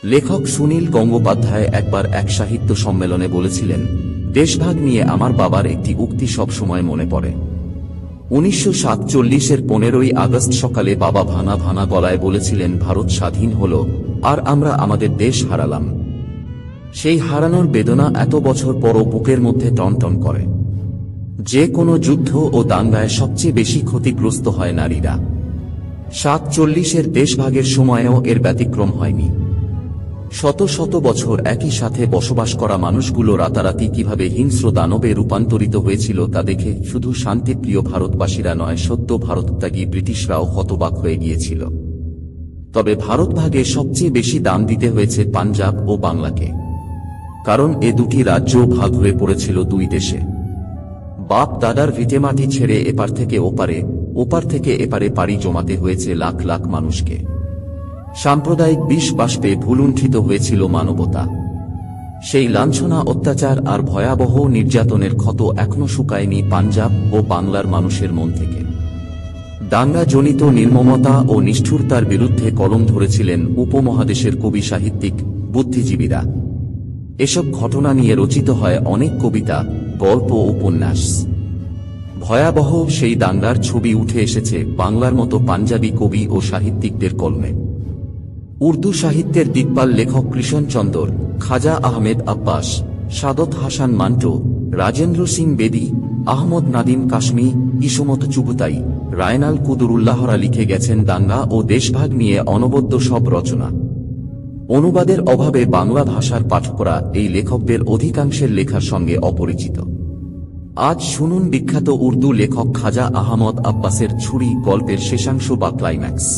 লেখক সুনীল গঙ্গোপাধ্যায় একবার এক সাহিত্য সম্মেলনে বলেছিলেন, দেশভাগ নিয়ে আমার বাবার একটি উক্তি সবসময় মনে পড়ে। 1947-এর 15ই আগস্ট সকালে বাবা ভানা ভানা গলায় বলেছিলেন, ভারত স্বাধীন হল, আর আমরা আমাদের দেশ হারালাম। সেই হারানোর বেদনা এত বছর পরও বুকের মধ্যে টনটন করে। যে কোনো যুদ্ধ ও দাঙ্গায় সবচেয়ে বেশি ক্ষতিগ্রস্ত হয় নারীরা। 47-এর দেশভাগের সময়েও এর ব্যতিক্রম হয়নি। শত শত বছর একই সাথে বসবাস করা মানুষগুলো রাতারাতি কিভাবে হিংস্র দানবে রূপান্তরিত হয়েছিল তা দেখে শুধু শান্তিপ্রিয় ভারতবাসীরা নয়, সদ্য ভারতত্যাগী ব্রিটিশরাও হতবাক হয়ে গিয়েছিল। তবে ভারতভাগে সবচেয়ে বেশি দাম দিতে হয়েছে পাঞ্জাব ও বাংলাকে, কারণ এ দুটি রাজ্য ভাগ হয়ে পড়েছিল দুই দেশে। বাপ দাদার ভিটেমাটি ছেড়ে এপার থেকে ওপারে, ওপার থেকে এপারে পাড়ি জমাতে হয়েছে লাখ লাখ মানুষকে। সাম্প্রদায়িক বিষ বাষ্পে ভুলুণ্ঠিত হয়েছিল মানবতা। সেই লাঞ্ছনা, অত্যাচার আর ভয়াবহ নির্যাতনের ক্ষত এখনো শুকায়নি পাঞ্জাব ও বাংলার মানুষের মন থেকে। দাঙ্গাজনিত নির্মমতা ও নিষ্ঠুরতার বিরুদ্ধে কলম ধরেছিলেন উপমহাদেশের কবি, সাহিত্যিক, বুদ্ধিজীবীরা। এসব ঘটনা নিয়ে রচিত হয় অনেক কবিতা, গল্প ও উপন্যাস। ভয়াবহ সেই দাঙ্গার ছবি উঠে এসেছে বাংলার মতো পাঞ্জাবি কবি ও সাহিত্যিকদের কলমে। উর্দু সাহিত্যের দিকপাল লেখক কৃষ্ণচন্দর, খাজা আহমেদ আব্বাস, সাদত হাসান মান্টো, রাজেন্দ্র সিং বেদি, আহমদ নাদিম কাশ্মী, ইসমত চুগতাই, রায়নাল কুদরুল্লাহরা লিখে গেছেন দাঙ্গা ও দেশভাগ নিয়ে অনবদ্য সব রচনা। অনুবাদের অভাবে বাংলা ভাষার পাঠকরা এই লেখকদের অধিকাংশের লেখার সঙ্গে অপরিচিত। আজ শুনুন বিখ্যাত উর্দু লেখক খাজা আহমদ আব্বাসের ছুরি গল্পের শেষাংশ বা ক্লাইম্যাক্স।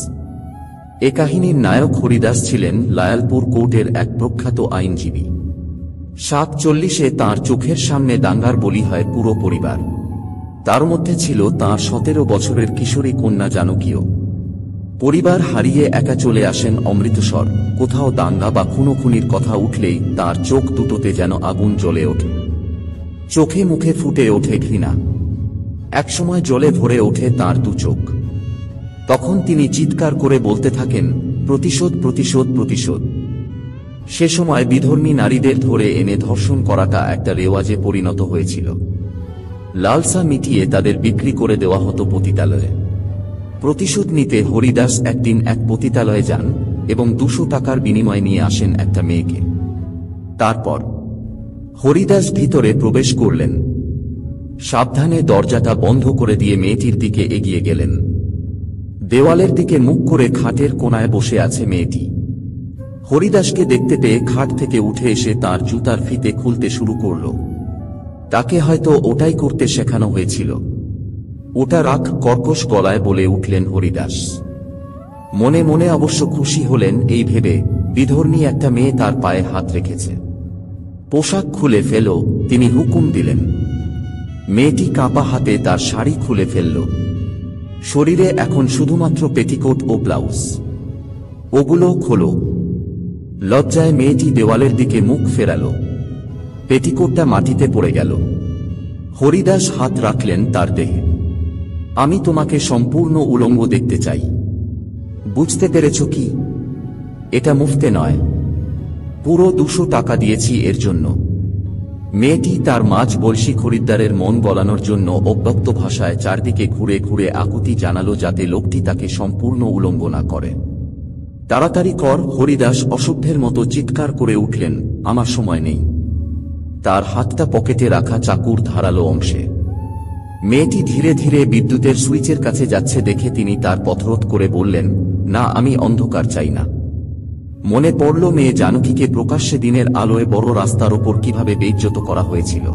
এ কাহিনীর নায়ক হরিদাস ছিলেন লায়ালপুর কোর্টের এক প্রখ্যাত আইনজীবী। 47-এ তাঁর চোখের সামনে দাঙ্গার বলি হয় পুরো পরিবার। তার মধ্যে ছিল তাঁর 17 বছরের কিশোরী কন্যা জানকীও। পরিবার হারিয়ে একা চলে আসেন অমৃতসর। কোথাও দাঙ্গা বা খুনোখুনির কথা উঠলেই তাঁর চোখ দুটোতে যেন আগুন জ্বলে ওঠে। চোখে মুখে ফুটে ওঠে ঘৃণা। একসময় জলে ভরে ওঠে তাঁর দু চোখ। তখন তিনি চিৎকার করে বলতে থাকেন, প্রতিশোধ, প্রতিশোধ, প্রতিশোধ। সে সময় বিধর্মী নারীদের ধরে এনে ধর্ষণ করাটা একটা রেওয়াজে পরিণত হয়েছিল। লালসা মিটিয়ে তাদের বিক্রি করে দেওয়া হতো পতিতালয়ে। প্রতিশোধ নিতে হরিদাস একদিন এক পতিতালয়ে যান এবং 200 টাকার বিনিময়ে নিয়ে আসেন একটা মেয়েকে। তারপর হরিদাস ভিতরে প্রবেশ করলেন। সাবধানে দরজাটা বন্ধ করে দিয়ে মেয়েটির দিকে এগিয়ে গেলেন। দেওয়ালের দিকে মুখ করে খাটের কোনায় বসে আছে মেয়েটি। হরিদাসকে দেখতে পেয়ে খাট থেকে উঠে এসে তার জুতার ফিতে খুলতে শুরু করল। তাকে হয়তো ওটাই করতে শেখানো হয়েছিল। ওটা রাখ, কর্কশ গলায় বলে উঠলেন হরিদাস। মনে মনে অবশ্য খুশি হলেন এই ভেবে, বিধর্মী একটা মেয়ে তার পায়ে হাত রেখেছে। পোশাক খুলে ফেল, তিনি হুকুম দিলেন। মেয়েটি কাঁপা হাতে তার শাড়ি খুলে ফেলল। শরীরে এখন শুধুমাত্র পেটিকোট ও ব্লাউজ। ওগুলো খোলো। লজ্জায় মেয়েটি দেওয়ালের দিকে মুখ ফেরাল। পেটিকোটটা মাটিতে পড়ে গেল। হরিদাস হাত রাখলেন তার দেহে। আমি তোমাকে সম্পূর্ণ উলঙ্গ দেখতে চাই। বুঝতে পেরেছ কি? এটা মুফতে নয়, পুরো 200 টাকা দিয়েছি এর জন্য। মেয়েটি তার মাঝ বয়সী খরিদ্দারের মন বলানোর জন্য অব্যক্ত ভাষায় চারদিকে ঘুরে ঘুরে আকুতি জানালো যাতে লোকটি তাকে সম্পূর্ণ উলঙ্গ না করে। তাড়াতাড়ি কর, হরিদাস অসভ্যের মতো চিৎকার করে উঠলেন। আমার সময় নেই। তার হাতটা পকেটে রাখা চাকুর ধারালো অংশে। মেয়েটি ধীরে ধীরে বিদ্যুতের সুইচের কাছে যাচ্ছে দেখে তিনি তার পথরোধ করে বললেন, না, আমি অন্ধকার চাই না। মনে পড়ল মেয়ে জানকীকে প্রকাশ্যে দিনের আলোয় বড় রাস্তার ওপর কিভাবে বেইজ্জত করা হয়েছিল।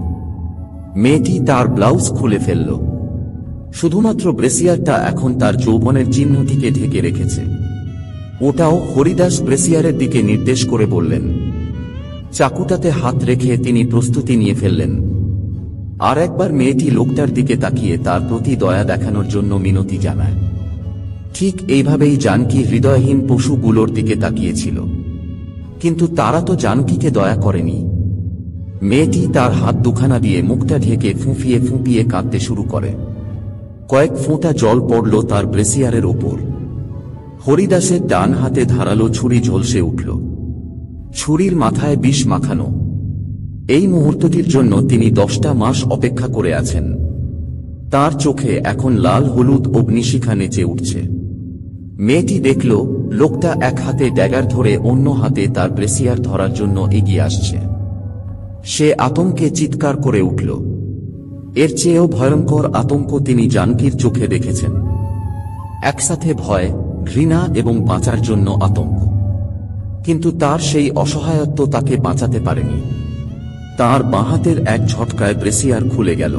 মেয়েটি তার ব্লাউজ খুলে ফেলল। শুধুমাত্র ব্রেসিয়ারটা এখন তার যৌবনের চিহ্নটিকে ঢেকে রেখেছে। ওটাও। হরিদাস ব্রেসিয়ারের দিকে নির্দেশ করে বললেন। চাকুটাতে হাত রেখে তিনি প্রস্তুতি নিয়ে ফেললেন। আর একবার মেয়েটি লোকটার দিকে তাকিয়ে তার প্রতি দয়া দেখানোর জন্য মিনতি জানায়। ঠিক এইভাবেই জানকী হৃদয়হীন পশুগুলোর দিকে তাকিয়েছিল, কিন্তু তারা তো জানকীকে দয়া করেনি। মেয়েটি তার হাত দুখানা দিয়ে মুখটা ঢেকে ফুঁপিয়ে ফুঁপিয়ে কাঁদতে শুরু করে। কয়েক ফোঁটা জল পড়ল তার ব্রেসিয়ারের ওপর। হরিদাসের ডান হাতে ধারালো ছুরি ঝলসে উঠল। ছুরির মাথায় বিষ মাখানো। এই মুহূর্তটির জন্য তিনি 10টা মাস অপেক্ষা করে আছেন। তার চোখে এখন লাল হলুদ অগ্নিশিখা নেচে উঠছে। মেয়েটি দেখল লোকটা এক হাতে ড্যাগার ধরে অন্য হাতে তার ব্রেসিয়ার ধরার জন্য এগিয়ে আসছে। সে আতঙ্কে চিৎকার করে উঠল। এর চেয়েও ভয়ঙ্কর আতঙ্ক তিনি জানকীর চোখে দেখেছেন। একসাথে ভয়, ঘৃণা এবং বাঁচার জন্য আতঙ্ক। কিন্তু তার সেই অসহায়ত্ব তাকে বাঁচাতে পারেনি। তার বাঁ হাতের এক ঝটকায় ব্রেসিয়ার খুলে গেল।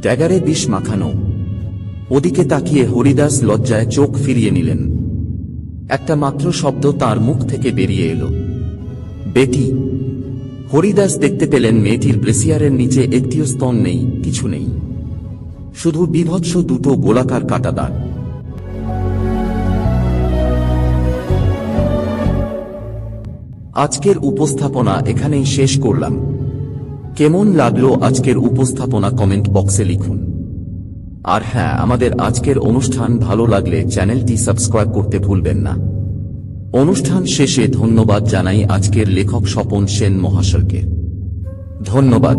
ড্যাগারে বিষ মাখানো। ওদিকে তাকিয়ে হরিদাস লজ্জায় চোখ ফিরিয়ে নিলেন। একটা মাত্র শব্দ তার মুখ থেকে বেরিয়ে এলো, বেটি। হরিদাস দেখতে পেলেন মেয়েটির ব্রেসিয়ারের নিচে একটিও স্তন নেই, কিছু নেই, শুধু বিভৎস দুটো গোলাকার কাটা দাগ। আজকের উপস্থাপনা এখানেই শেষ করলাম। কেমন লাগলো আজকের উপস্থাপনা কমেন্ট বক্সে লিখুন। আর হ্যাঁ, আমাদের আজকের অনুষ্ঠান ভালো লাগলে চ্যানেলটি সাবস্ক্রাইব করতে ভুলবেন না। অনুষ্ঠান শেষে ধন্যবাদ জানাই আজকের লেখক স্বপন সেন মহাশয়কে। ধন্যবাদ।